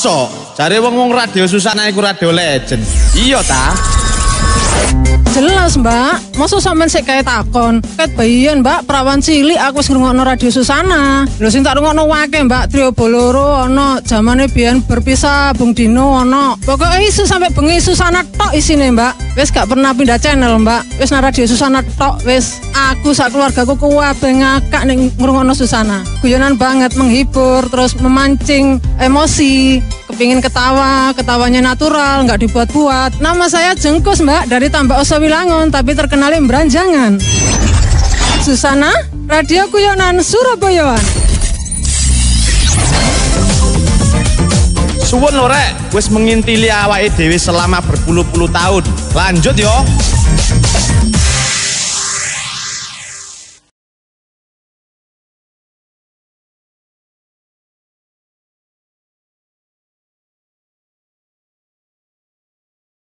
Mosok jare wong-wong radio Susana iku radio legend. Iya ta? Jelas mbak, masa sampean sik kae takon. Ket bayian mbak, perawan cilik aku wis ngrungokno radio Susana. Lho sing tak rungokno wake mbak, trio boloro ono, zamane biyen berpisah Bung Dino ono. Pokoke isu sampe bengi Susana tok isine mbak. Wis gak pernah pindah channel mbak. Wis nang radio Susana tok wis. Aku sak keluargaku kuwabe ngakak ning ngrungokno Susana. Guyonan banget, menghibur, terus memancing emosi. Kepingin ketawa, ketawanya natural, nggak dibuat-buat. Nama saya Jengkus mbak, dari Tambak Osowilangon, tapi terkenalin beranjangan. Susana, radio guyonan Surabayaan. Suwun lho rek, wis mengintili awake dhewe selama berpuluh-puluh tahun. Lanjut yo.